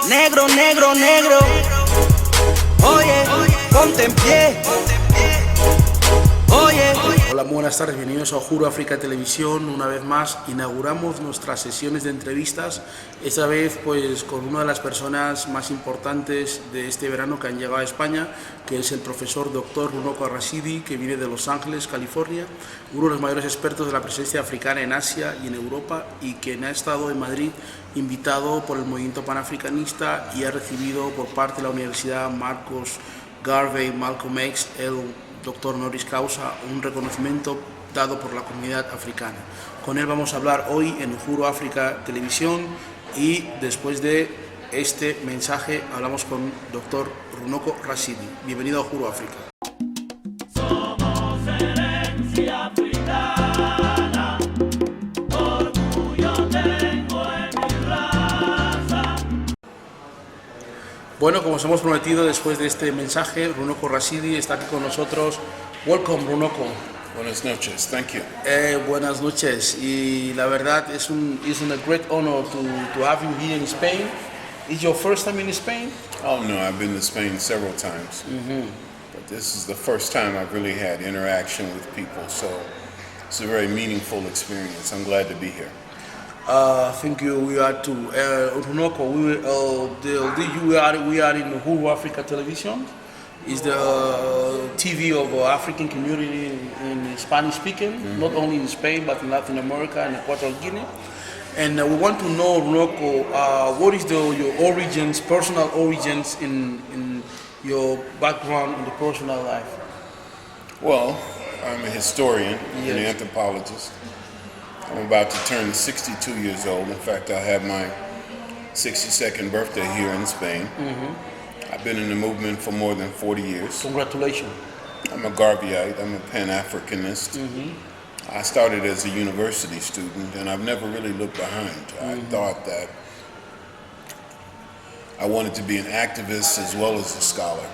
negro, negro, negro. Oye, ponte en pie. Oye. Hola, buenas tardes, bienvenidos a UHURU África Televisión. Una vez más inauguramos nuestras sesiones de entrevistas, esta vez pues con una de las personas más importantes de este verano que han llegado a España, que es el profesor Dr. Runoko Rashidi, que viene de Los Ángeles, California, uno de los mayores expertos de la presencia africana en Asia y en Europa, y quien ha estado en Madrid invitado por el movimiento panafricanista y ha recibido por parte de la Universidad Malcolmx-Garvey Malcolmx el doctor honoris causa, un reconocimiento dado por la comunidad africana. Con él vamos a hablar hoy en UHURU África Televisión, y después de este mensaje hablamos con Dr. Runoko Rashidi. Bienvenido a UHURU África. Somos herencia africana, orgullo tengo en mi raza. Bueno, como os hemos prometido, después de este mensaje, Runoko Rashidi está aquí con nosotros. Welcome, Runoko. Buenas noches, thank you. Buenas noches, y la verdad es a great honor to have you here in Spain. Is your first time in Spain? Oh no, I've been to Spain several times, but this is the first time I've really had interaction with people, so it's a very meaningful experience. I'm glad to be here. Thank you. We are to Runoko. We are in UHURU Africa Television. It's the TV of African community in Spanish speaking, not only in Spain but in Latin America and Equatorial Guinea. And we want to know, Runoko, what is your origins, personal origins in your background in the personal life? Well, I'm a historian and an Yes. anthropologist. I'm about to turn 62 years old. In fact, I have my 62nd birthday here in Spain. I've been in the movement for more than 40 years. Congratulations. I'm a Garveyite, I'm a Pan-Africanist. I started as a university student, and I've never really looked behind. I thought that I wanted to be an activist as well as a scholar,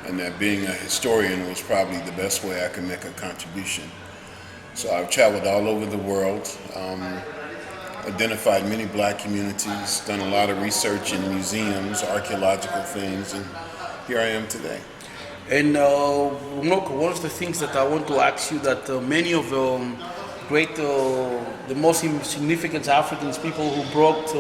and that being a historian was probably the best way I could make a contribution. So I've traveled all over the world, identified many black communities, done a lot of research in museums, archaeological things, and here I am today. And Runoko, one of the things that I want to ask you, that many of the most significant Africans, people who brought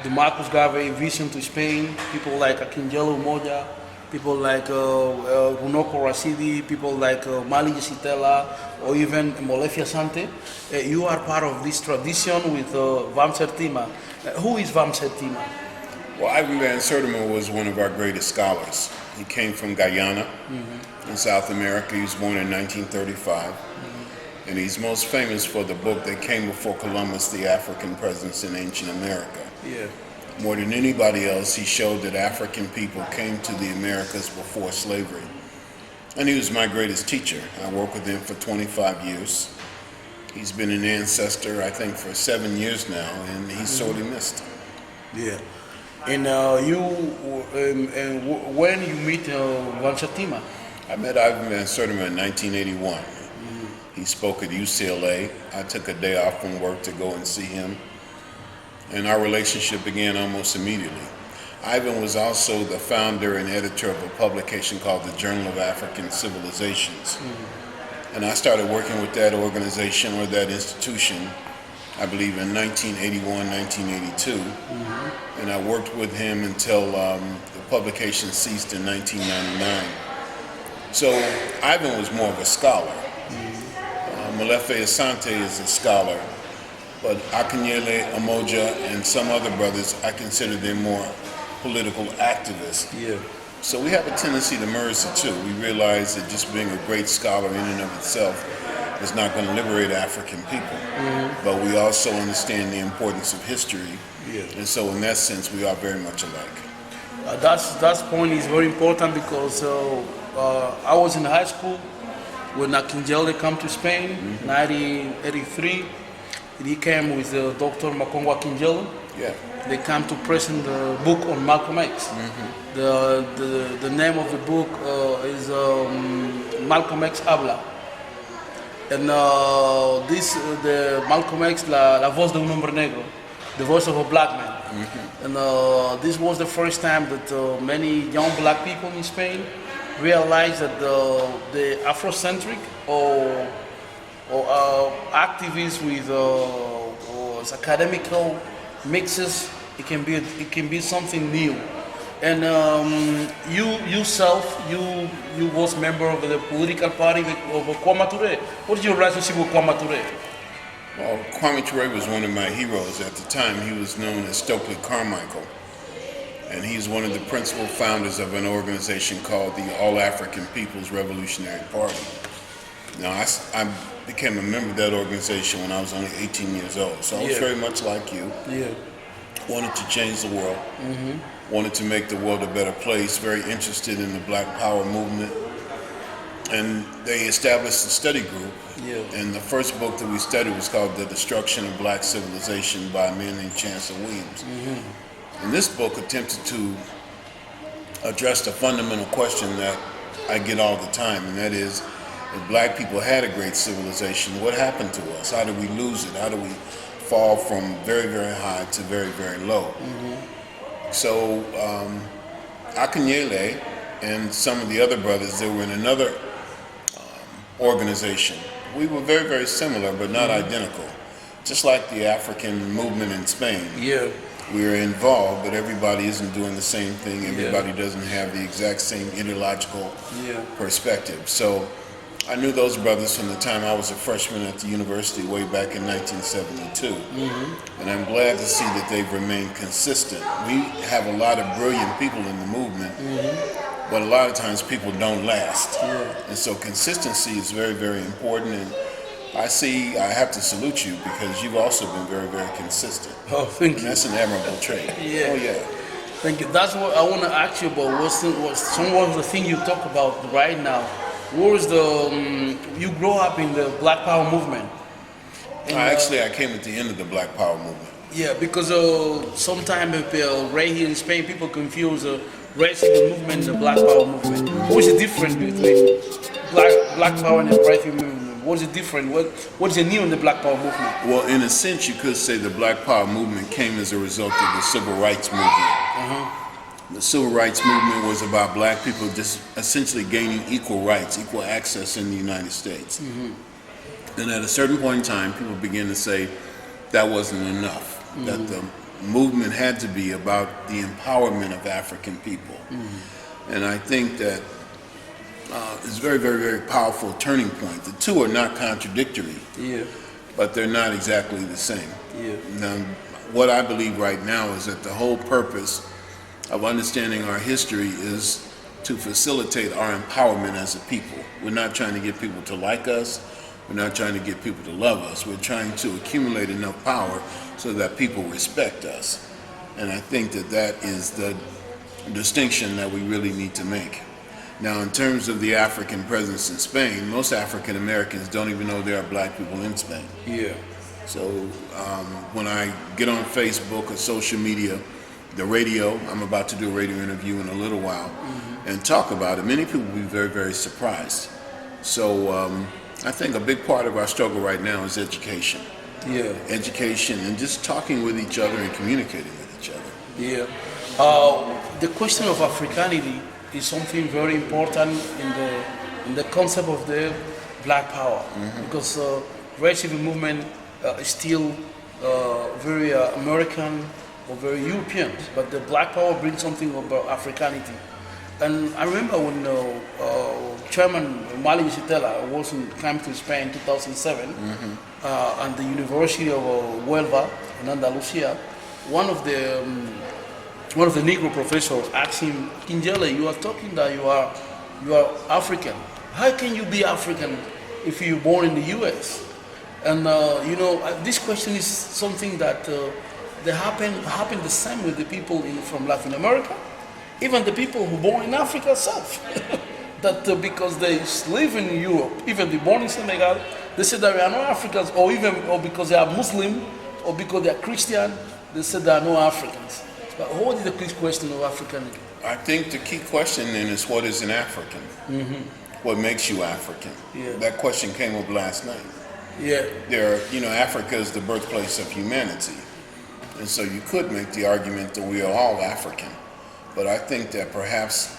the Malcolmx-Garvey vision to Spain, people like Akinjelo Umoja, people like Runoko Rashidi, people like Mali Yesitela, or even Molefi Asante. You are part of this tradition with Vamser Tima. Who is Vamser Tima? Well, Ivan Van Sertima was one of our greatest scholars. He came from Guyana in South America. He was born in 1935. And he's most famous for the book that came before Columbus, The African Presence in Ancient America. Yeah. More than anybody else, he showed that African people came to the Americas before slavery. And he was my greatest teacher. I worked with him for 25 years. He's been an ancestor, I think, for 7 years now, and he's sorely missed. Yeah. And when you meet Vamser Tima? I met Ivan Van Sertima in 1981. He spoke at UCLA. I took a day off from work to go and see him, and our relationship began almost immediately. Ivan was also the founder and editor of a publication called the Journal of African Civilizations. And I started working with that organization, or that institution, I believe in 1981, 1982. And I worked with him until the publication ceased in 1999. So Ivan was more of a scholar. Molefi Asante is a scholar, but Akinyele Umoja and some other brothers, I consider them more political activists. Yeah. So we have a tendency to merge the two. We realize that just being a great scholar in and of itself is not going to liberate African people, but we also understand the importance of history, and so in that sense we are very much alike. That point is very important, because I was in high school when Akinjelo came to Spain, 1983. He came with Dr. Makongo Akinjelo. Yeah. They came to present the book on Malcolm X. The name of the book is Malcolm X Habla. And the Malcolm X, la voz de un hombre negro, the voice of a black man. And this was the first time that many young black people in Spain realized that the Afrocentric or activists with academical mixes, it can be something new. And you was member of the political party of Kwame Ture. What is your relationship with Kwame Ture? Well, Kwame Ture was one of my heroes at the time. He was known as Stokely Carmichael, and he's one of the principal founders of an organization called the All African People's Revolutionary Party. Now, I became a member of that organization when I was only 18 years old, so I was very much like you. Yeah. Wanted to change the world, wanted to make the world a better place, very interested in the Black Power movement. And they established a study group. Yeah. And the first book that we studied was called The Destruction of Black Civilization by a man named Chancellor Williams. And this book attempted to address the fundamental question that I get all the time, and that is, if black people had a great civilization, what happened to us? How did we lose it? How do we fall from very, very high to very, very low? So Akinyele and some of the other brothers, they were in another organization. We were very, very similar, but not identical. Just like the African movement in Spain. Yeah. We are involved, but everybody isn't doing the same thing. Everybody doesn't have the exact same ideological perspective. So I knew those brothers from the time I was a freshman at the university way back in 1972. And I'm glad to see that they've remained consistent. We have a lot of brilliant people in the movement, but a lot of times people don't last. And so consistency is very, very important. And I have to salute you because you've also been very, very consistent. Oh, thank you. And that's an admirable trait. Yeah. Oh, yeah. Thank you. That's what I want to ask you about. What's some of the things you talk about right now? What was you grew up in the Black Power movement? And, Actually, I came at the end of the Black Power movement. Yeah, because sometimes right here in Spain, people confuse the right civil movement and the Black Power movement. What is the difference between Black Power and the right civil movement? What is the difference? What is the new in the Black Power movement? Well, in a sense, you could say the Black Power movement came as a result of the Civil Rights movement. The Civil Rights movement was about black people just essentially gaining equal rights, equal access in the United States. And at a certain point in time, people began to say that wasn't enough, that the movement had to be about the empowerment of African people. And I think that it's a very, very, very powerful turning point. The two are not contradictory, but they're not exactly the same. Now, what I believe right now is that the whole purpose of understanding our history is to facilitate our empowerment as a people. We're not trying to get people to like us. We're not trying to get people to love us. We're trying to accumulate enough power so that people respect us. And I think that that is the distinction that we really need to make. Now, in terms of the African presence in Spain, most African Americans don't even know there are black people in Spain. So when I get on Facebook or social media, the radio, I'm about to do a radio interview in a little while, and talk about it, many people will be very, very surprised. So I think a big part of our struggle right now is education. Education and just talking with each other and communicating with each other. The question of Africanity is something very important in the concept of the Black Power, because right civil movement is still very American or very European, but the Black Power brings something about Africanity. And I remember when Chairman Malcolmx-Garvey came to Spain in 2007, at the University of Huelva in Andalusia, one of the Negro professors asked him, "Kinjele, you are talking that you are African. How can you be African if you're born in the U.S.?" And this question is something that they happen the same with the people from Latin America, even the people who born in Africa itself. That because they live in Europe, even they born in Senegal, they say that they are no Africans, or because they are Muslim, or because they are Christian, they say they are no Africans. But what is the key question of Africanity? I think the key question then is, what is an African? What makes you African? That question came up last night. Africa is the birthplace of humanity. And so you could make the argument that we are all African. But I think that perhaps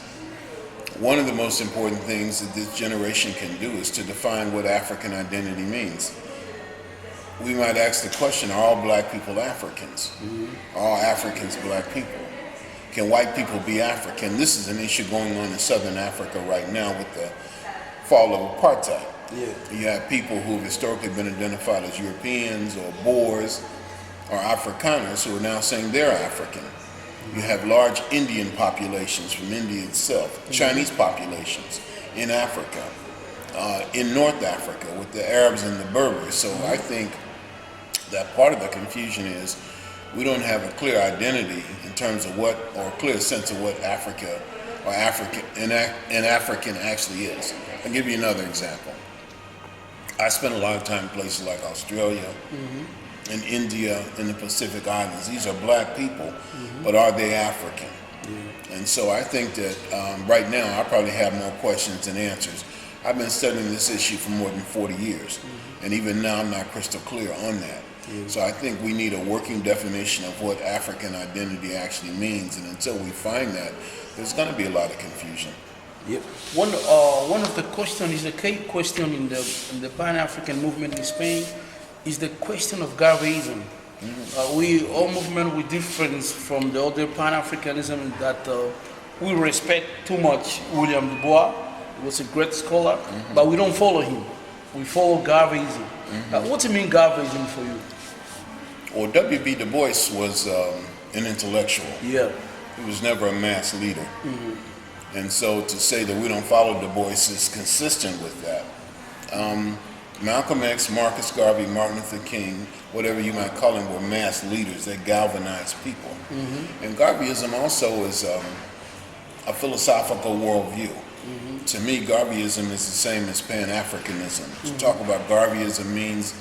one of the most important things that this generation can do is to define what African identity means. We might ask the question, are all black people Africans? Are all Africans black people? Can white people be African? This is an issue going on in Southern Africa right now with the fall of apartheid. Yeah. You have people who have historically been identified as Europeans or Boers or Afrikaners who are now saying they're African. You have large Indian populations from India itself, Chinese populations in Africa, in North Africa with the Arabs and the Berbers. So I think that part of the confusion is we don't have a clear identity in terms of what, or a clear sense of what Africa or an African actually is. I'll give you another example. I spent a lot of time in places like Australia, in India, in the Pacific Islands. These are black people, but are they African? And so I think that right now I probably have more questions than answers. I've been studying this issue for more than 40 years, and even now I'm not crystal clear on that. So I think we need a working definition of what African identity actually means, and until we find that, there's going to be a lot of confusion. Yep. One of the questions is the key question in the Pan-African movement in Spain is the question of Garveyism. All movement we differ from the other Pan-Africanism that we respect too much William Du Bois. He was a great scholar, but we don't follow him. We follow Garveyism. What do you mean Garveyism for you? Well, W.B. Du Bois was an intellectual. Yeah. He was never a mass leader. And so to say that we don't follow Du Bois is consistent with that. Malcolm X, Marcus Garvey, Martin Luther King, whatever you might call them, were mass leaders that galvanized people. And Garveyism also is a philosophical worldview. To me, Garveyism is the same as Pan-Africanism. To talk about Garveyism means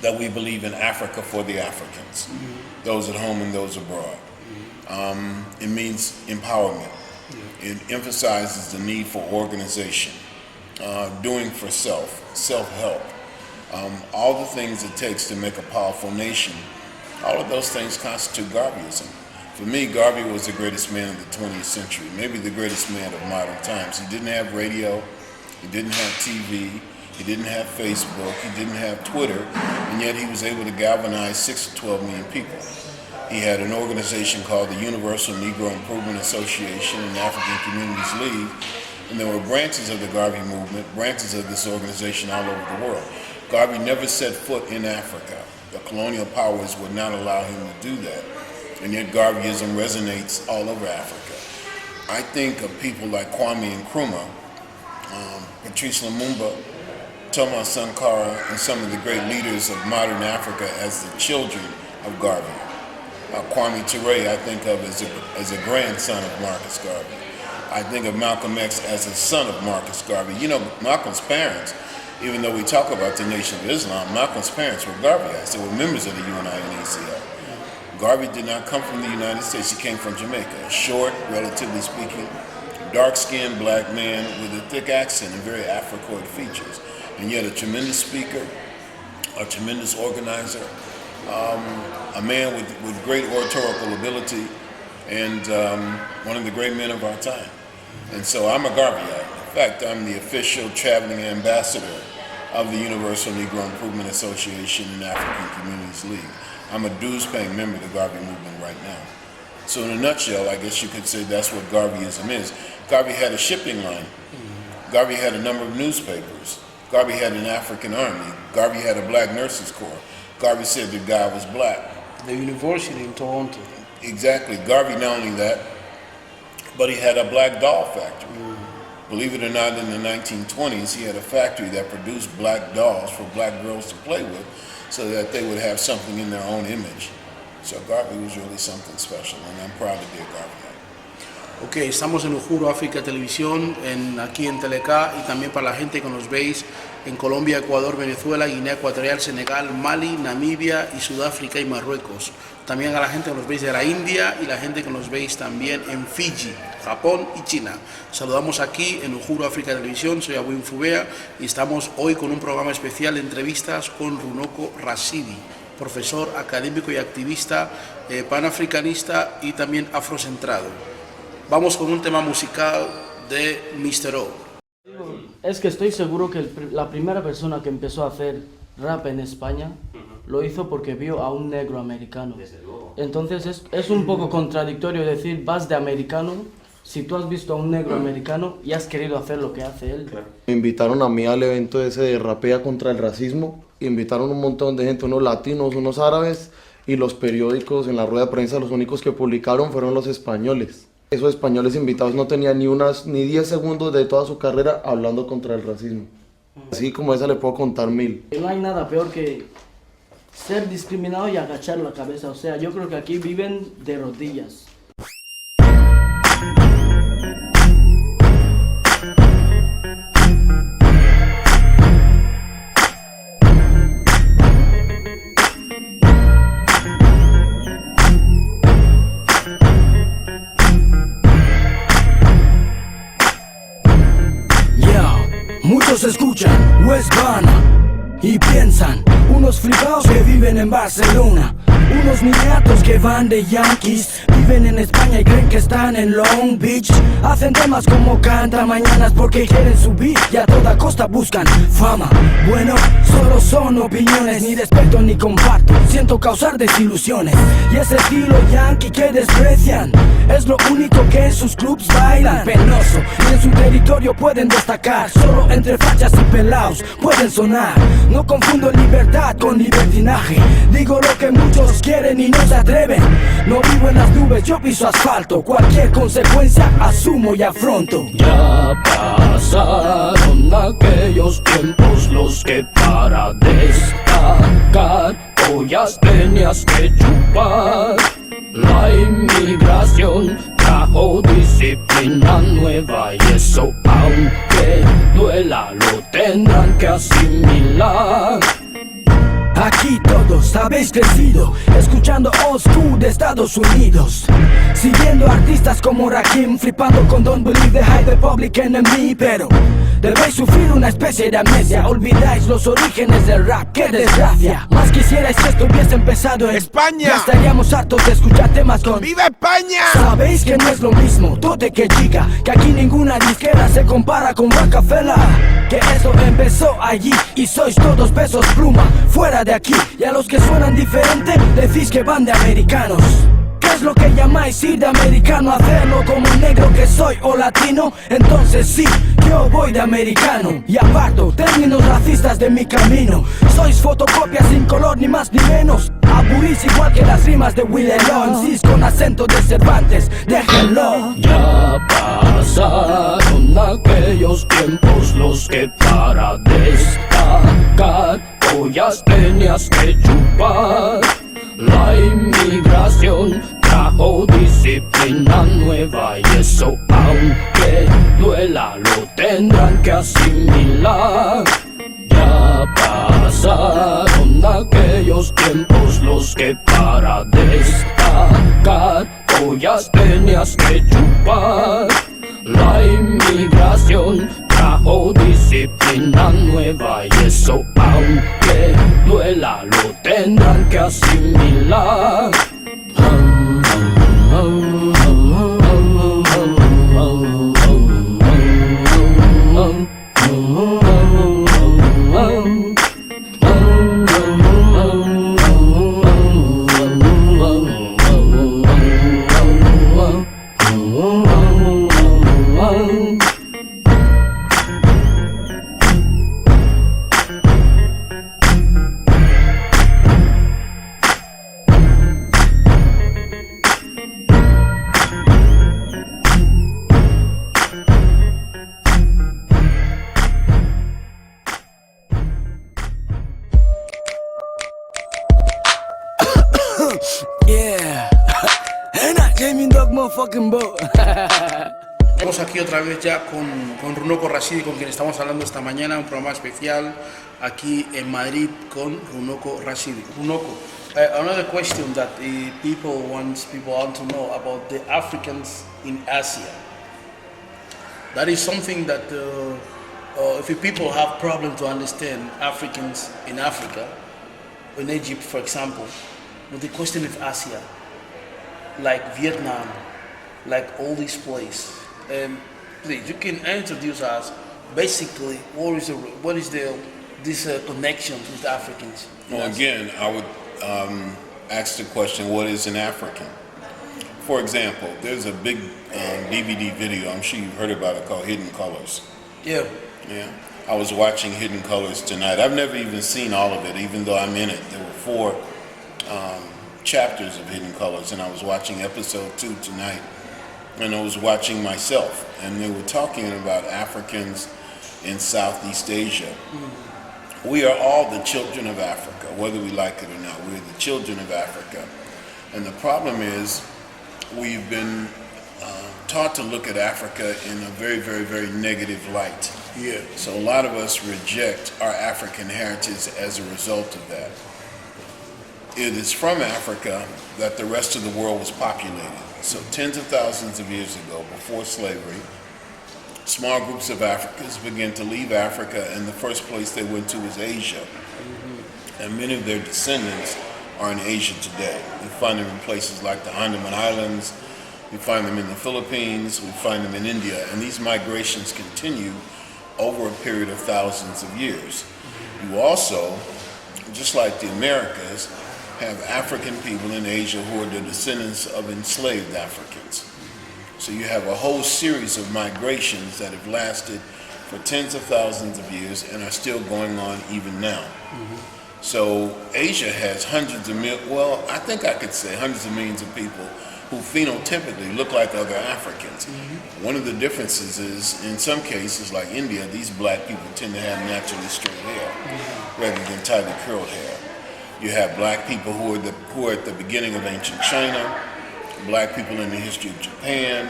that we believe in Africa for the Africans, those at home and those abroad. It means empowerment. It emphasizes the need for organization, doing for self-help, all the things it takes to make a powerful nation. All of those things constitute Garveyism. For me, Garvey was the greatest man of the 20th century, maybe the greatest man of modern times. He didn't have radio, he didn't have TV, he didn't have Facebook, he didn't have Twitter, and yet he was able to galvanize 6 to 12 million people. He had an organization called the Universal Negro Improvement Association and African Communities League, and there were branches of the Garvey movement, branches of this organization all over the world. Garvey never set foot in Africa. The colonial powers would not allow him to do that, and yet Garveyism resonates all over Africa. I think of people like Kwame Nkrumah, Patrice Lumumba, Thomas Sankara, and some of the great leaders of modern Africa as the children of Garvey. Kwame Ture I think of as a grandson of Marcus Garvey. I think of Malcolm X as a son of Marcus Garvey. You know, Malcolm's parents, even though we talk about the Nation of Islam, Malcolm's parents were Garveyites. They were members of the UNI and ACL. Garvey did not come from the United States. He came from Jamaica. A short, relatively speaking, dark-skinned black man with a thick accent and very Afrocoid features, and yet a tremendous speaker, a tremendous organizer, a man with great oratorical ability, and one of the great men of our time. And so I'm a Garveyite. In fact, I'm the official traveling ambassador of the Universal Negro Improvement Association and African Communities League. I'm a dues-paying member of the Garvey movement right now. So in a nutshell, I guess you could say that's what Garveyism is. Garvey had a shipping line. Garvey had a number of newspapers. Garvey had an African army. Garvey had a black nurses corps. Garvey said that God was black. The university in Toronto. Exactly. Garvey not only that, but he had a black doll factory. Believe it or not, in the 1920s, he had a factory that produced black dolls for black girls to play with so that they would have something in their own image. So Garvey was really something special, and I'm proud to be a Garveyite. Ok, estamos en UHURU África Televisión, aquí en Telecá, y también para la gente que nos veis en Colombia, Ecuador, Venezuela, Guinea Ecuatorial, Senegal, Mali, Namibia y Sudáfrica y Marruecos. También a la gente que nos veis de la India y la gente que nos veis también en Fiji, Japón y China. Saludamos aquí en UHURU África Televisión, soy Agoust y estamos hoy con un programa especial de entrevistas con Runoko Rashidi. profesor, académico y activista panafricanista y también afrocentrado. Vamos con un tema musical de Mr. O. Es que estoy seguro que la primera persona que empezó a hacer rap en España lo hizo porque vio a un negro americano. Entonces es un poco contradictorio decir vas de americano si tú has visto a un negro americano y has querido hacer lo que hace él. Me invitaron a mí al evento ese de Rapea contra el racismo. Invitaron un montón de gente, unos latinos, unos árabes, y los periódicos en la rueda de prensa los únicos que publicaron fueron los españoles. Esos españoles invitados no tenían ni 10 segundos de toda su carrera hablando contra el racismo. Así como esa le puedo contar 1000. No hay nada peor que ser discriminado y agachar la cabeza. O sea, yo creo que aquí viven de rodillas. Muchos escuchan West Ghana y piensan, unos flipados que viven en Barcelona, unos niñatos que van de Yankees, viven en España y creen que están en Long Beach. Hacen temas como Canta Mañanas porque quieren subir y a toda costa buscan fama. Bueno, solo son opiniones, ni respeto ni comparto, siento causar desilusiones. Y ese estilo yankee que desprecian es lo único que en sus clubs bailan. Penoso, y en su territorio pueden destacar, solo entre fachas y pelaos pueden sonar. No confundo libertad con libertinaje, digo lo que muchos quieren y no se atreven. No vivo en las nubes, yo piso asfalto, cualquier consecuencia asumo y afronto. Ya pasaron aquellos tiempos los que para destacar ollas tenías que chupar. La inmigración trajo disciplina nueva y eso, aunque duela, lo tendrán que asimilar. Aquí todos habéis crecido escuchando old school de Estados Unidos, siguiendo artistas como Rakim, flipando con Don't Believe the Hype de Public Enemy. Pero debéis sufrir una especie de amnesia, olvidáis los orígenes del rap, qué desgracia. Más quisierais que esto hubiese empezado en España. Ya estaríamos hartos de escuchar temas con ¡Viva España! Sabéis que no es lo mismo, tote que chica, que aquí ninguna disquera se compara con Rockefeller. Que esto empezó allí y sois todos pesos pluma, fuera de aquí. Y a los que suenan diferente, decís que van de americanos. ¿Qué es lo que llamáis ir de americano? Hacerlo como un negro que soy o latino. Entonces sí, yo voy de americano y aparto términos racistas de mi camino. Sois fotocopias sin color ni más ni menos. Aburrís igual que las rimas de Will MCs con acento de Cervantes, déjenlo. Ya pasaron aquellos tiempos los que para destacar ollas tenías que chupar. La inmigración trajo disciplina nueva y eso, aunque duela, lo tendrán que asimilar. Ya pasaron aquellos tiempos los que para destacar ollas tenías que chupar. La inmigración trajo disciplina nueva y eso, aunque duela, lo tendrán que asimilar. Yeah, and I came in dog motherfucking boat. Estamos aquí otra vez ya con Runoko Rashidi, con quien estamos hablando esta mañana, un programa especial aquí en Madrid con Runoko Rashidi. Runoko, another question that people want to know about the Africans in Asia. That is something that if people have problem to understand Africans in Africa, in Egypt, for example, with the question of Asia, like Vietnam, like all these places. Please, you can introduce us basically what is this connection with Africans. Well, again, I would ask the question, what is an African? For example, there's a big DVD video, I'm sure you've heard about it, called Hidden Colors. Yeah. Yeah. I was watching Hidden Colors tonight. I've never even seen all of it, even though I'm in it. There were 4 chapters of Hidden Colors, and I was watching episode 2 tonight, and I was watching myself, and they were talking about Africans in Southeast Asia. We are all the children of Africa, whether we like it or not. We're the children of Africa. And the problem is, we've been taught to look at Africa in a very, very, very negative light. Yeah. So a lot of us reject our African heritage as a result of that. It is from Africa that the rest of the world was populated. So tens of thousands of years ago, before slavery, small groups of Africans began to leave Africa, and the first place they went to was Asia. And many of their descendants are in Asia today. We find them in places like the Andaman Islands, we find them in the Philippines, we find them in India, and these migrations continue over a period of thousands of years. You also, just like the Americas, have African people in Asia who are the descendants of enslaved Africans. So you have a whole series of migrations that have lasted for tens of thousands of years and are still going on even now. So Asia has hundreds of I think I could say hundreds of millions of people who phenotypically look like other Africans. One of the differences is, in some cases, like India, these black people tend to have naturally straight hair rather than tightly curled hair. You have black people who are at the beginning of ancient China, black people in the history of Japan,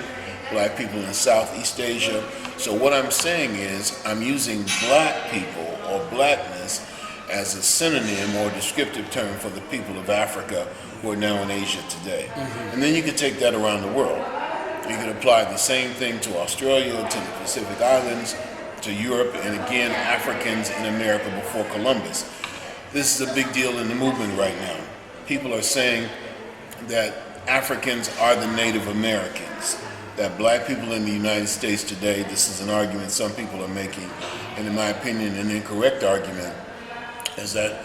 black people in Southeast Asia. So what I'm saying is, I'm using black people or blackness as a synonym or descriptive term for the people of Africa who are now in Asia today. And then you can take that around the world. You can apply the same thing to Australia, to the Pacific Islands, to Europe, and again, Africans in America before Columbus. This is a big deal in the movement right now. People are saying that Africans are the Native Americans, that black people in the United States today, this is an argument some people are making, and in my opinion, an incorrect argument, is that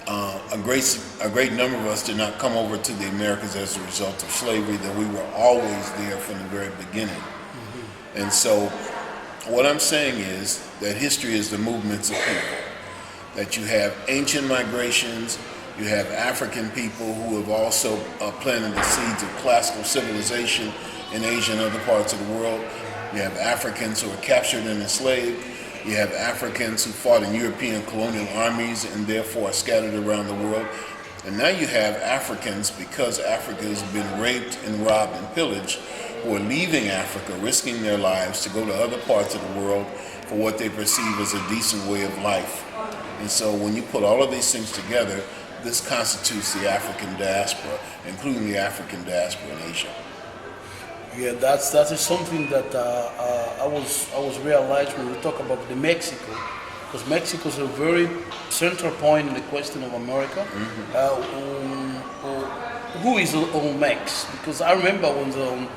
a great number of us did not come over to the Americas as a result of slavery, that we were always there from the very beginning. And so what I'm saying is that history is the movements of people, that you have ancient migrations, you have African people who have also planted the seeds of classical civilization in Asia and other parts of the world. You have Africans who are captured and enslaved. You have Africans who fought in European colonial armies and therefore are scattered around the world. And now you have Africans, because Africa has been raped and robbed and pillaged, who are leaving Africa, risking their lives to go to other parts of the world for what they perceive as a decent way of life. And so when you put all of these things together, this constitutes the African diaspora, including the African diaspora in Asia. Yeah, that is something that I was realized when we talk about the Mexico, because Mexico is a very central point in the question of America. Who is Olmecs? Because I remember when the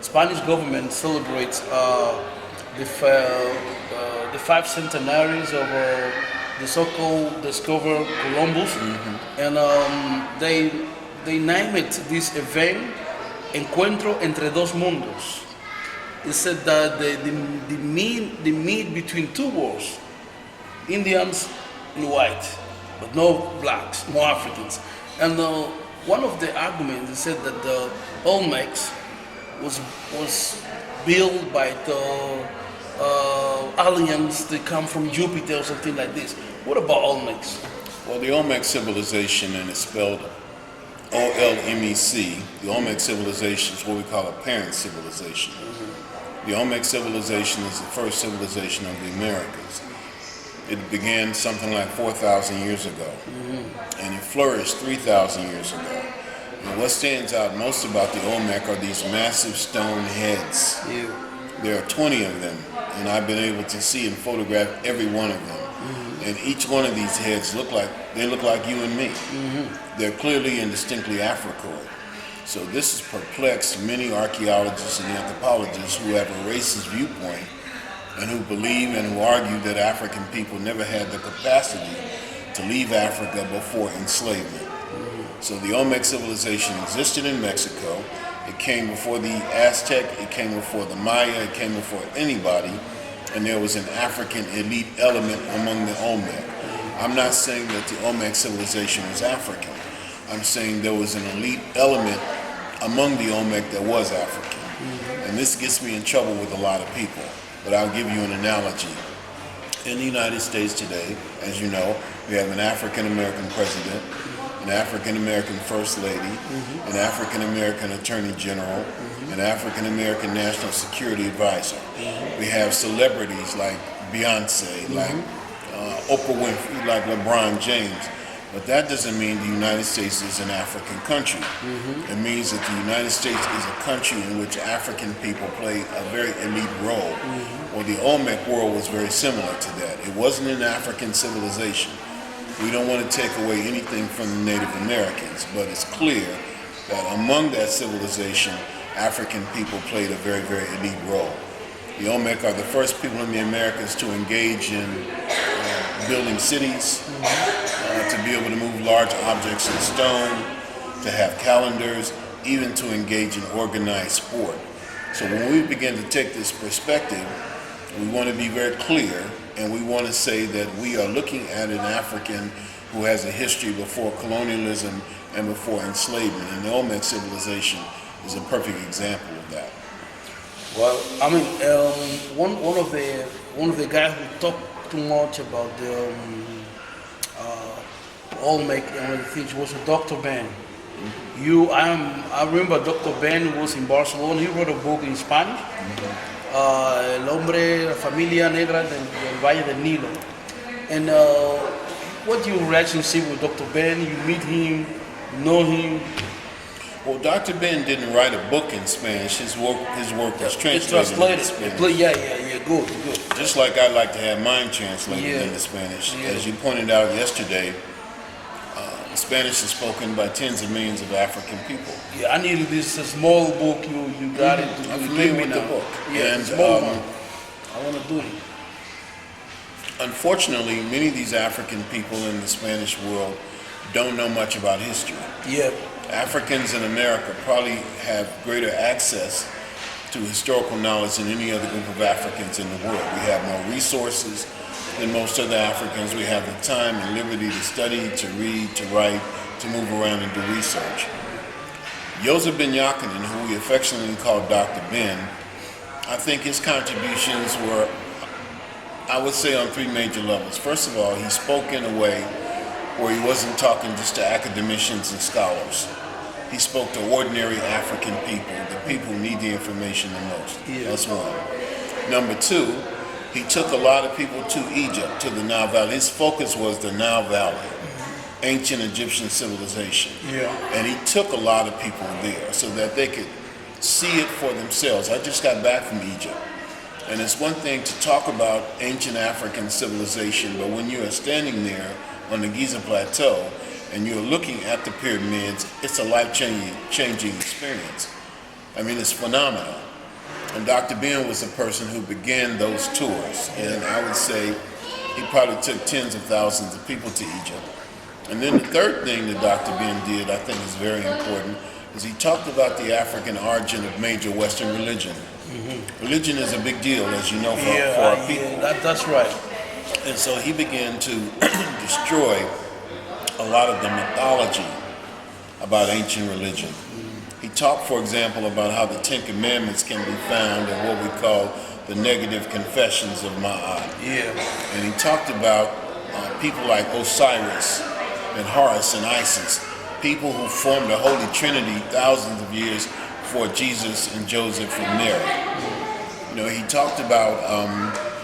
Spanish government celebrates the 5 centenaries of the so-called discoverer Columbus, and they named it this event Encuentro entre dos mundos. It said that the meet between two worlds, Indians and white, but no blacks, no Africans. And one of the arguments is said that the Olmecs was built by the aliens that come from Jupiter or something like this. What about Olmecs? Well, the Olmec civilization, and it's spelled O-L-M-E-C, the Olmec civilization is what we call a parent civilization. The Olmec civilization is the first civilization of the Americas. It began something like 4,000 years ago, and it flourished 3,000 years ago. And what stands out most about the Olmec are these massive stone heads. There are 20 of them, and I've been able to see and photograph every one of them. And each one of these heads look like you and me. They're clearly and distinctly Afrocoid. So this has perplexed many archaeologists and anthropologists who have a racist viewpoint and who believe and who argue that African people never had the capacity to leave Africa before enslavement. So the Olmec civilization existed in Mexico. It came before the Aztec, it came before the Maya, it came before anybody, and there was an African elite element among the Olmec. I'm not saying that the Olmec civilization was African. I'm saying there was an elite element among the Olmec that was African. And this gets me in trouble with a lot of people, but I'll give you an analogy. In the United States today, as you know, we have an African-American president, an African-American First Lady, an African-American Attorney General, an African-American National Security Advisor. We have celebrities like Beyonce, like Oprah Winfrey, like LeBron James. But that doesn't mean the United States is an African country. It means that the United States is a country in which African people play a very elite role. Well, the Olmec world was very similar to that. It wasn't an African civilization. We don't want to take away anything from the Native Americans, but it's clear that among that civilization, African people played a very, very elite role. The Olmec are the first people in the Americas to engage in building cities, to be able to move large objects in stone, to have calendars, even to engage in organized sport. So when we begin to take this perspective, we want to be very clear, and we want to say that we are looking at an African who has a history before colonialism and before enslavement, and the Olmec civilization is a perfect example of that. Well, I mean, one of the guys who talked too much about the Olmec and other things was Dr. Ben. I remember Dr. Ben was in Barcelona. He wrote a book in Spanish, El Hombre, la Familia Negra del Valle del Nilo. And what's your relationship with Dr. Ben? You meet him, know him? Well, Dr. Ben didn't write a book in Spanish. His work was translated into Spanish. Yeah, good. Just like I'd like to have mine translated into Spanish. Yeah. As you pointed out yesterday, Spanish is spoken by tens of millions of African people. Yeah, I needed this small book. You got it. I'm familiar with the book. Yeah, and small one. I want to do it. Unfortunately, many of these African people in the Spanish world don't know much about history. Yeah. Africans in America probably have greater access to historical knowledge than any other group of Africans in the world. We have more resources than most other Africans. We have the time and liberty to study, to read, to write, to move around and do research. Joseph Ben Yakinen, who we affectionately call Dr. Ben, I think his contributions were, I would say, on three major levels. First of all, he spoke in a way where he wasn't talking just to academicians and scholars. He spoke to ordinary African people, the people who need the information the most. Yeah. That's one. Number two, he took a lot of people to Egypt, to the Nile Valley. His focus was the Nile Valley, ancient Egyptian civilization. Yeah. And he took a lot of people there so that they could see it for themselves. I just got back from Egypt. And it's one thing to talk about ancient African civilization, but when you are standing there on the Giza Plateau and you're looking at the pyramids, it's a life-changing experience. I mean, it's phenomenal. And Dr. Ben was the person who began those tours. And I would say he probably took tens of thousands of people to Egypt. And then the third thing that Dr. Ben did, I think is very important, is he talked about the African origin of major Western religion. Religion is a big deal, as you know, for our people. Yeah, that's right. And so he began to destroy a lot of the mythology about ancient religion. He talked, for example, about how the Ten Commandments can be found in what we call the negative confessions of Ma'at. Yeah. And he talked about people like Osiris and Horus and Isis, people who formed the Holy Trinity thousands of years before Jesus and Joseph and Mary. You know, he talked about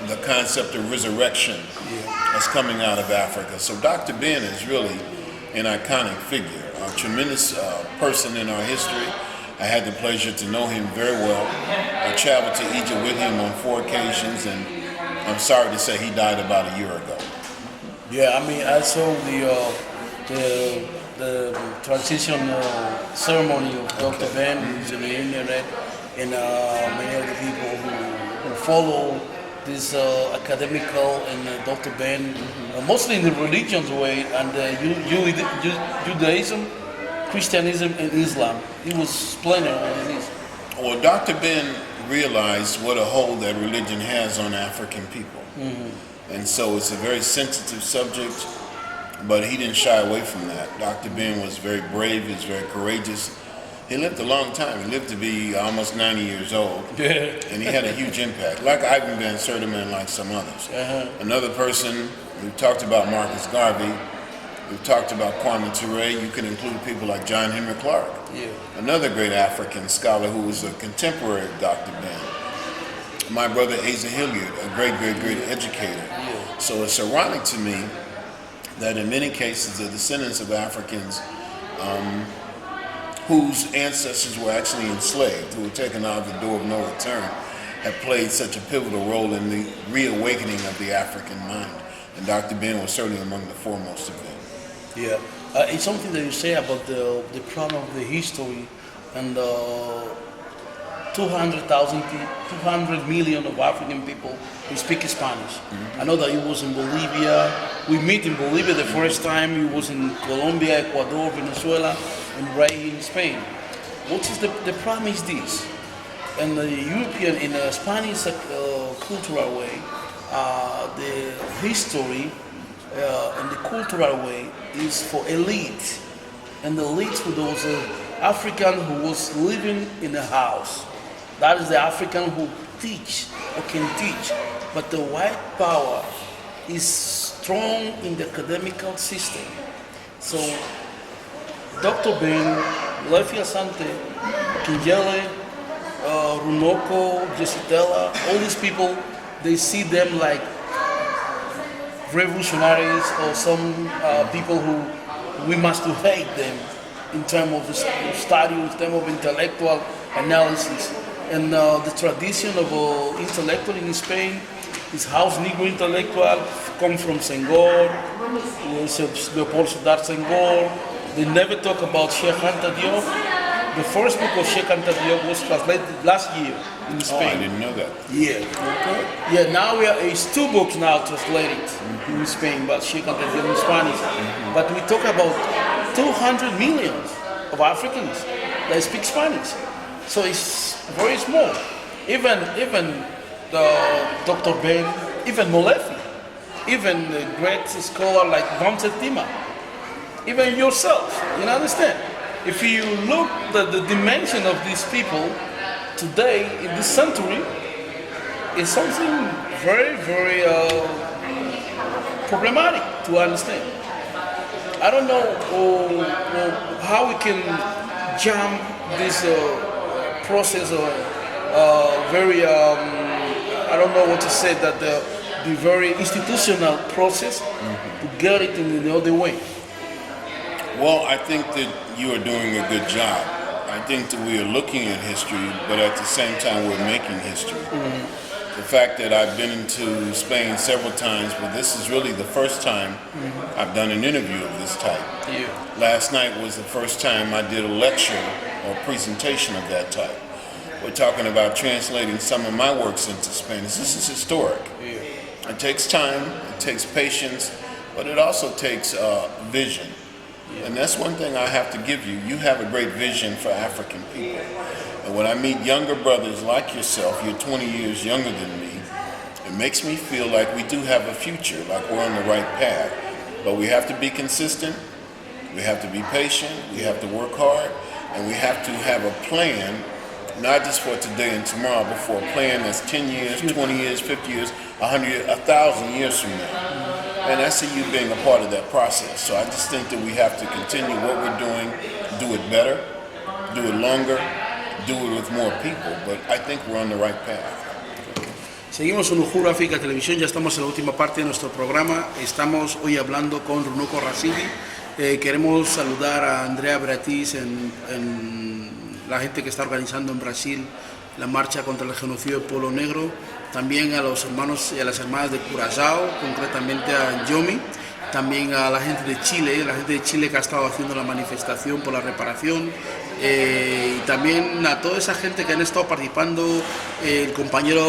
the concept of resurrection that's coming out of Africa. So Dr. Ben is really an iconic figure, a tremendous person in our history. I had the pleasure to know him very well. I traveled to Egypt with him on 4 occasions, and I'm sorry to say he died about a year ago. Yeah, I mean, I saw the transition ceremony of Dr. Ben is on the internet, and many of the people who follow this academical and Dr. Ben, mostly in the religions way, and Judaism, Christianism, and Islam. He was explaining all this. Well, Dr. Ben realized what a hold that religion has on African people. And so it's a very sensitive subject, but he didn't shy away from that. Dr. Ben was very brave, he was very courageous. He lived a long time. He lived to be almost 90 years old. And he had a huge impact, like Ivan Van Sertima and like some others. Another person, we've talked about Malcolmx-Garvey, we've talked about Kwame Ture. You can include people like John Henry Clark, another great African scholar who was a contemporary of Dr. Ben. My brother Asa Hilliard, a great educator. So it's ironic to me that in many cases the descendants of Africans whose ancestors were actually enslaved, who were taken out of the door of no return, have played such a pivotal role in the reawakening of the African mind. And Dr. Ben was certainly among the foremost of them. Yeah, it's something that you say about the problem of the history and 200 million of African people who speak Spanish. I know that he was in Bolivia. We meet in Bolivia the first time. He was in Colombia, Ecuador, Venezuela, and right in Spain. What is the problem is this? In the European, in a Spanish cultural way, the history and the cultural way is for elite. And the elite were those African who was living in a house. That is the African who teach or can teach. But the white power is strong in the academical system. So Dr. Ben, Lefi Asante, Kingele, Runoko, Jesitela, all these people, they see them like revolutionaries or some people who we must hate them in terms of the study, in terms of intellectual analysis. And the tradition of intellectual in Spain is house Negro intellectual, come from Senghor, Leopold Sedar Senghor. They never talk about Sheikh Anta Diop. The first book of Sheikh Anta Diop was translated last year in Spain. Oh, I didn't know that. Yeah. Yeah, now it's 2 books now translated in Spain, but Sheikh Anta Diop in Spanish. But we talk about 200 million of Africans that speak Spanish. So it's very small. Even Dr. Ben, even Molefi, even a great scholar like Van Sertima, even yourself, you understand? If you look at the dimension of these people today in this century, it's something very, very problematic to understand. I don't know how we can jump this process of very, I don't know what to say, that the very institutional process to get it in the other way. Well, I think that you are doing a good job. I think that we are looking at history, but at the same time we're making history. The fact that I've been to Spain several times, but this is really the first time I've done an interview of this type. Last night was the first time I did a lecture or presentation of that type. We're talking about translating some of my works into Spanish. This is historic. It takes time, it takes patience, but it also takes vision. And that's one thing I have to give you. You have a great vision for African people. And when I meet younger brothers like yourself, you're 20 years younger than me, it makes me feel like we do have a future, like we're on the right path. But we have to be consistent, we have to be patient, we have to work hard, and we have to have a plan, not just for today and tomorrow, but for a plan that's 10 years, 20 years, 50 years, 100 years, 1,000 years from now. And I see you being a part of that process. So I just think that we have to continue what we're doing, do it better, do it longer, do it with more people. But I think we're on the right path. Seguimos en UHURU África Televisión, ya estamos en la última parte de nuestro programa. Estamos hoy hablando con Runoko Rashidi. Queremos saludar a Andrea Beatriz, la gente que está organizando en Brasil la marcha contra el genocidio del pueblo negro, también a los hermanos y a las hermanas de Curazao, concretamente a Yomi, también a la gente de Chile que ha estado haciendo la manifestación por la reparación, y también a toda esa gente que han estado participando, el compañero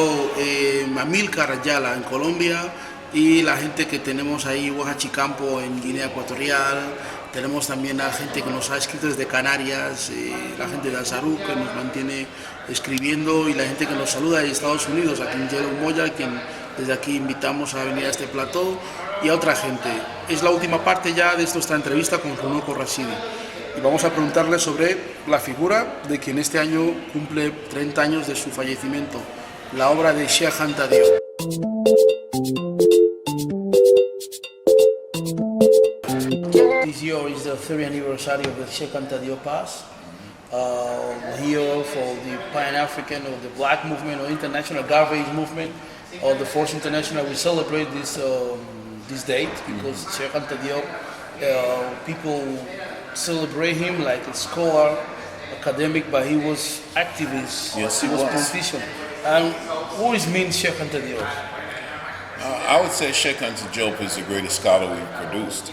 Amílcar Ayala en Colombia, y la gente que tenemos ahí, Campo en Guinea Ecuatorial. Tenemos también a gente que nos ha escrito desde Canarias, la gente de Azarú que nos mantiene escribiendo, y la gente que nos saluda de Estados Unidos, a quien Yelo Moya, quien desde aquí invitamos a venir a este plató, y a otra gente. Es la última parte ya de esta entrevista con Runoko Rashidi, y vamos a preguntarle sobre la figura de quien este año cumple 30 años de su fallecimiento, la obra de Cheikh Anta Diop. This year is the 30th anniversary of the Cheikh Anta Diop pass. Here for the Pan-African or the Black movement or International Garvey movement or the Force International, we celebrate this date because Cheikh Anta Diop, people celebrate him like a scholar, academic, but he was activist. Yes, he was politician. And who is mean Cheikh Anta Diop? I would say Cheikh Anta Diop is the greatest scholar we've produced.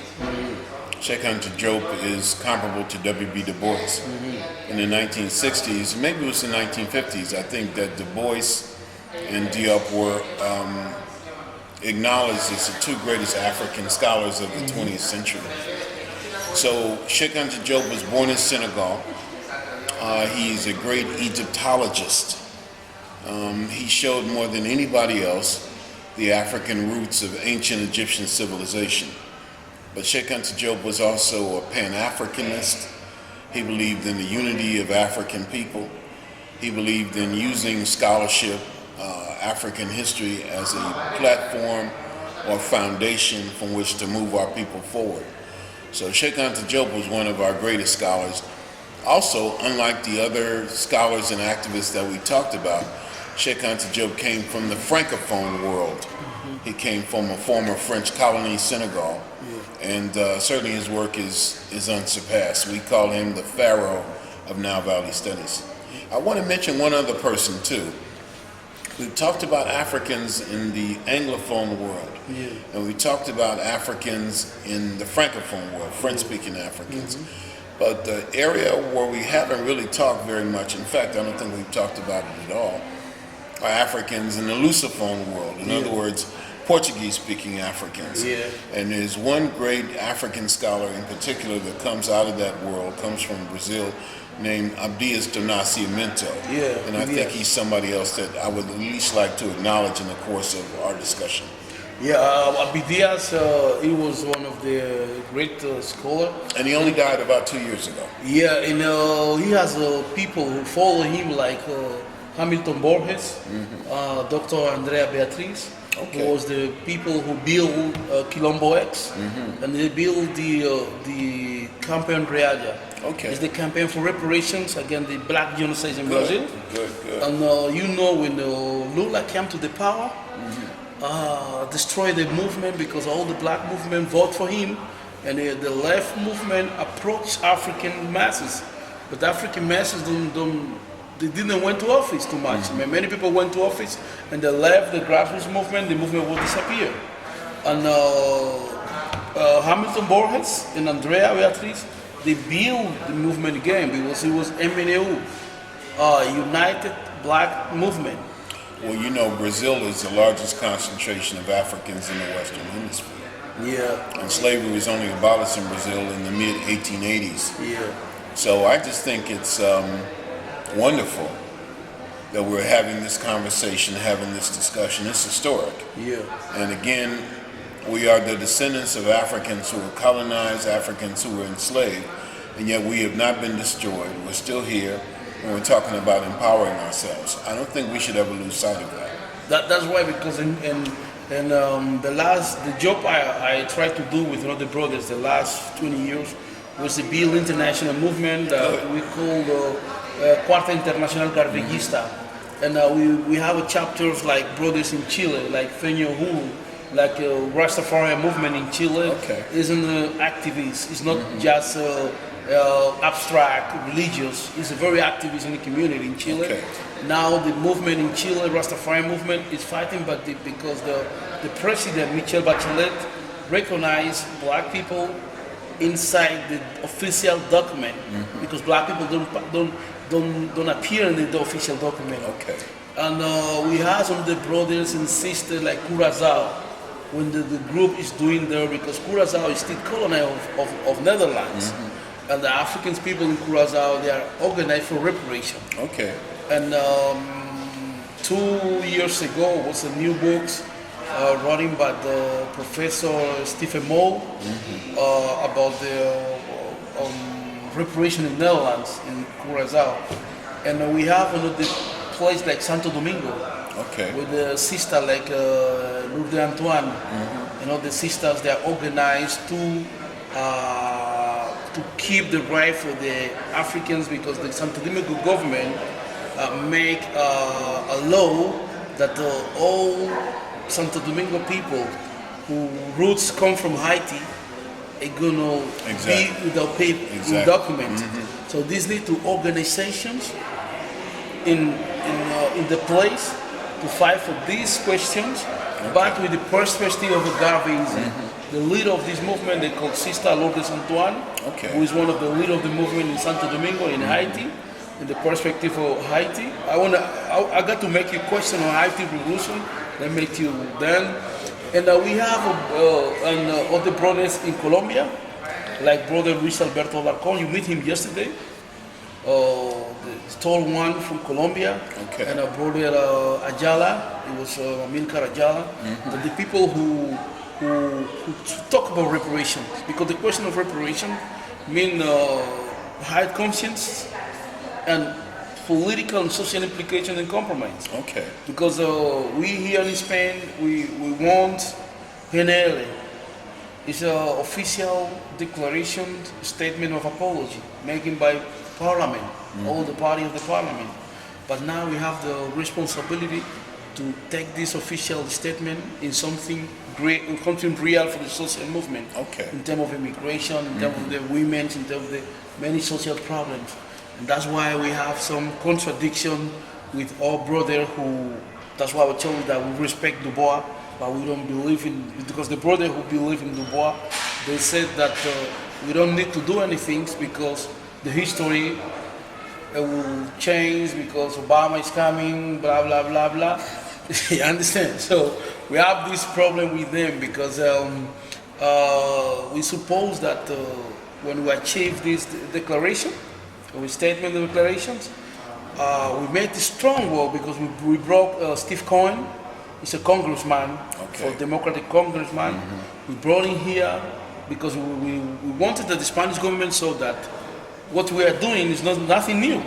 Cheikh Anta Diop is comparable to W.B. Du Bois. In the 1960s, maybe it was the 1950s, I think that Du Bois and Diop were acknowledged as the two greatest African scholars of the 20th century. So Cheikh Anta Diop was born in Senegal. He's a great Egyptologist. He showed more than anybody else the African roots of ancient Egyptian civilization. But Cheikh Anta Diop was also a Pan-Africanist. He believed in the unity of African people. He believed in using scholarship, African history, as a platform or foundation from which to move our people forward. So Cheikh Anta Diop was one of our greatest scholars. Also, unlike the other scholars and activists that we talked about, Cheikh Anta Diop came from the Francophone world. He came from a former French colony, Senegal, and certainly his work is unsurpassed. We call him the pharaoh of Nile Valley Studies. I want to mention one other person too. We've talked about Africans in the Anglophone world, and we talked about Africans in the Francophone world, French-speaking Africans. But the area where we haven't really talked very much, in fact, I don't think we've talked about it at all, are Africans in the Lusophone world. In other words, Portuguese-speaking Africans. And there's one great African scholar in particular that comes out of that world, comes from Brazil, named Abdias do Nascimento. And I think he's somebody else that I would at least like to acknowledge in the course of our discussion. Abdias, he was one of the great scholars. And he only died about 2 years ago. And he has people who follow him like Hamilton Borges, Dr. Andrea Beatriz, who was the people who built Quilombo X, and they built the campaign Realia. It's the campaign for reparations against the black genocide in Brazil. And when Lula came to the power, destroyed the movement because all the black movement vote for him, and the left movement approached African masses, but the African masses they didn't went to office too much. Many people went to office and they left the grassroots movement, the movement will disappear. And Hamilton Borges and Andrea Beatriz, they built the movement again because it was MNU, United Black Movement. Well, you know, Brazil is the largest concentration of Africans in the Western Hemisphere. And slavery was only abolished in Brazil in the mid-1880s. So I just think it's wonderful that we're having this conversation, having this discussion. It's historic. And again, we are the descendants of Africans who were colonized, Africans who were enslaved, and yet we have not been destroyed. We're still here, and we're talking about empowering ourselves. I don't think we should ever lose sight of that. That's why, because in the job I tried to do with the brothers the last 20 years was the Build International movement that we call Cuarta Internacional Garveyista. And we have chapters like brothers in Chile, like UHURU, like Rastafarian movement in Chile. Isn't activist. It's not just abstract, religious. It's a very activist in the community in Chile. Now the movement in Chile, Rastafarian movement, is fighting, but because the president, Michelle Bachelet, recognize black people inside the official document, because black people don't appear in the official document. Okay. And we have some of the brothers and sisters like Curaçao, when the group is doing there, because Curaçao is still colony of Netherlands. And the African people in Curaçao, they are organized for reparation. Okay. And 2 years ago was a new book written by the Professor Stephen Moll about the reparation in Netherlands, in Curaçao. And we have another place like Santo Domingo, Okay. with the sister like Lourdes Antoine. You know, the sisters, they are organized to keep the right for the Africans, because the Santo Domingo government make a law that all Santo Domingo people who roots come from Haiti are gonna be without paper, with documents. So these need to organizations in the place to fight for these questions, but with the perspective of the Garveys. The leader of this movement, they call Sister Lourdes Antoine, who is one of the leaders of the movement in Santo Domingo in Haiti, in the perspective of Haiti. I got to make you question on Haiti revolution, then make you then. And we have other brothers in Colombia, like brother Luis Alberto Alarcón. You meet him yesterday. The tall one from Colombia, and a brother Ayala. It was Amilcar Ayala. The people who talk about reparations, because the question of reparation means high conscience and political and social implication and compromise. Okay. Because we here in Spain, we want PNL. It's an official declaration, statement of apology, making by Parliament, all the party of the Parliament. But now we have the responsibility to take this official statement in something great, something real for the social movement. In terms of immigration, in terms of the women, in terms of the many social problems. And that's why we have some contradiction with our brother who, that's why I told you that we respect Du Bois, but we don't believe in, because the brother who believe in Du Bois, they said that we don't need to do anything because the history will change because Obama is coming, blah, blah, blah, blah. You understand? So we have this problem with them because we suppose that when we achieve this declaration, we statement of declarations, we made a strong work because we brought Steve Cohen. He's a congressman, for Democratic congressman. We brought him here because we wanted that the Spanish government saw that what we are doing is nothing new.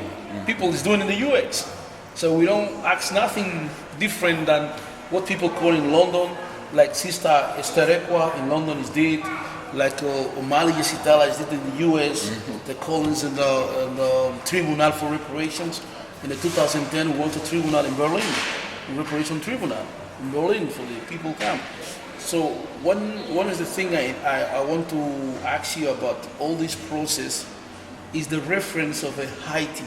People is doing in the US. So we don't ask nothing different than what people call in London, like Sister Esther Equa in London is did, like O'Malley Yesitala is did in the US, the Collins in the Tribunal for Reparations. In the 2010 we went to tribunal in Berlin, the reparation tribunal in Berlin for the people camp. So one is the thing I want to ask you about all this process is the reference of Haiti,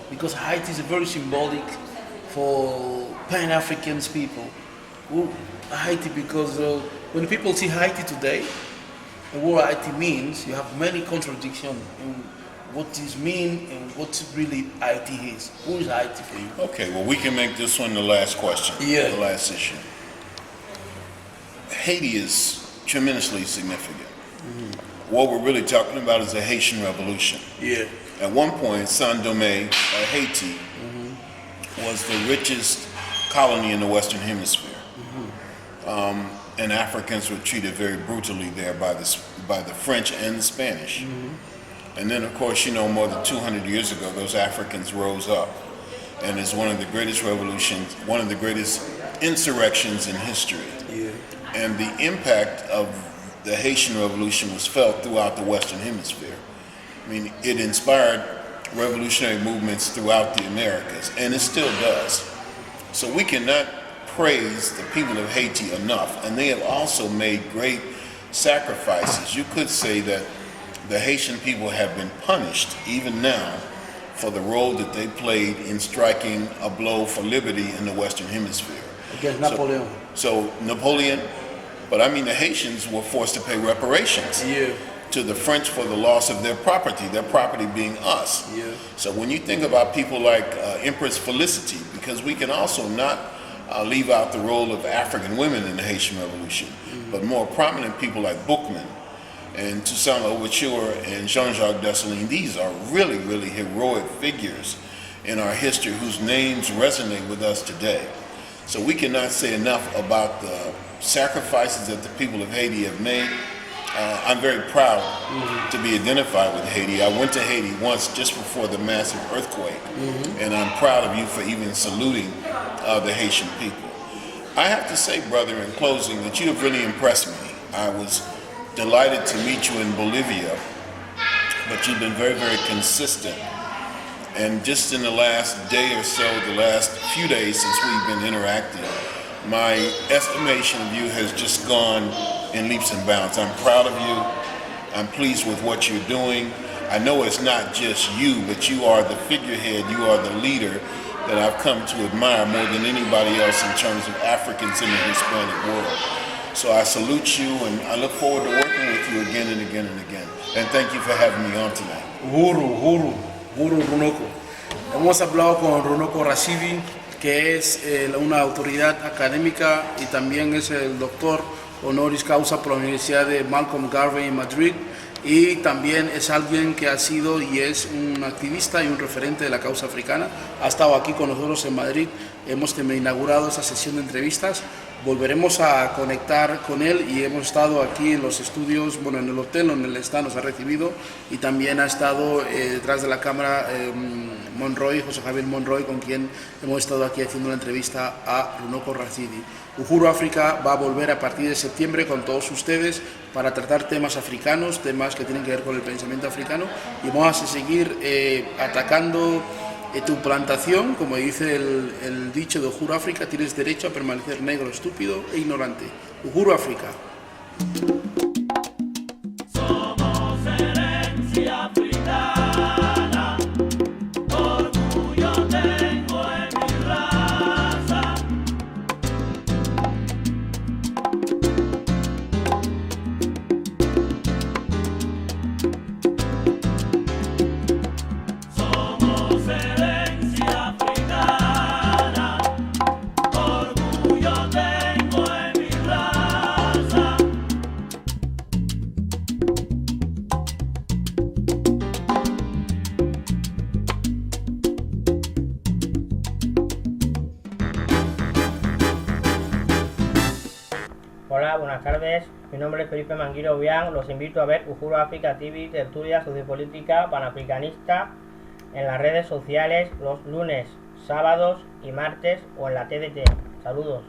because Haiti is very symbolic for Pan-Africans people. Haiti, because when people see Haiti today, and what Haiti means, you have many contradictions in what this means and what really Haiti is. Who is Haiti for you? Okay, well we can make this one the last question, the last issue. Haiti is tremendously significant. What we're really talking about is the Haitian Revolution. At one point, Saint-Domingue, Haiti, was the richest colony in the Western Hemisphere. And Africans were treated very brutally there by the French and the Spanish. And then, of course, you know, more than 200 years ago, those Africans rose up. And it's one of the greatest revolutions, one of the greatest insurrections in history. And the impact of the Haitian Revolution was felt throughout the Western Hemisphere. I mean, it inspired revolutionary movements throughout the Americas, and it still does. So we cannot praise the people of Haiti enough, and they have also made great sacrifices. You could say that the Haitian people have been punished, even now, for the role that they played in striking a blow for liberty in the Western Hemisphere. Against Napoleon. So Napoleon, But I mean, the Haitians were forced to pay reparations to the French for the loss of their property being us. So when you think about people like Empress Felicity, because we can also not leave out the role of African women in the Haitian Revolution, but more prominent people like Boukman and Toussaint Louverture and Jean-Jacques Dessalines. These are really, really heroic figures in our history whose names resonate with us today. So we cannot say enough about the sacrifices that the people of Haiti have made. I'm very proud to be identified with Haiti. I went to Haiti once just before the massive earthquake, and I'm proud of you for even saluting the Haitian people. I have to say, brother, in closing, that you have really impressed me. I was delighted to meet you in Bolivia, but you've been very, very consistent. And just in the last day or so, the last few days since we've been interacting, my estimation of you has just gone in leaps and bounds. I'm proud of you. I'm pleased with what you're doing. I know it's not just you, but you are the figurehead, you are the leader that I've come to admire more than anybody else in terms of Africans in the Hispanic world. So I salute you, and I look forward to working with you again and again and again. And thank you for having me on tonight. UHURU Runoko. Hemos hablado con Runoko Rashidi, que es una autoridad académica y también es el doctor honoris causa por la Universidad de Malcolmx-Garvey en Madrid, y también es alguien que ha sido y es un activista y un referente de la causa africana. Ha estado aquí con nosotros en Madrid, hemos inaugurado esta sesión de entrevistas. Volveremos a conectar con él y hemos estado aquí en los estudios, bueno, en el hotel donde él está, nos ha recibido, y también ha estado detrás de la cámara José Javier Monroy, con quien hemos estado aquí haciendo una entrevista a Runoko Rashidi. UHURU África va a volver a partir de septiembre con todos ustedes para tratar temas africanos, temas que tienen que ver con el pensamiento africano, y vamos a seguir atacando tu plantación. Como dice el dicho de UHURU África, tienes derecho a permanecer negro, estúpido e ignorante. UHURU África. Somos herencia africana, orgullo tengo en mi raza. Somos herencia africana, orgullo tengo en mi raza. Hola, buenas tardes. Mi nombre es Felipe Manguiro Bian. Los invito a ver UHURU África TV, tertulia sociopolítica panafricanista en las redes sociales los lunes, sábados y martes, o en la TDT. Saludos.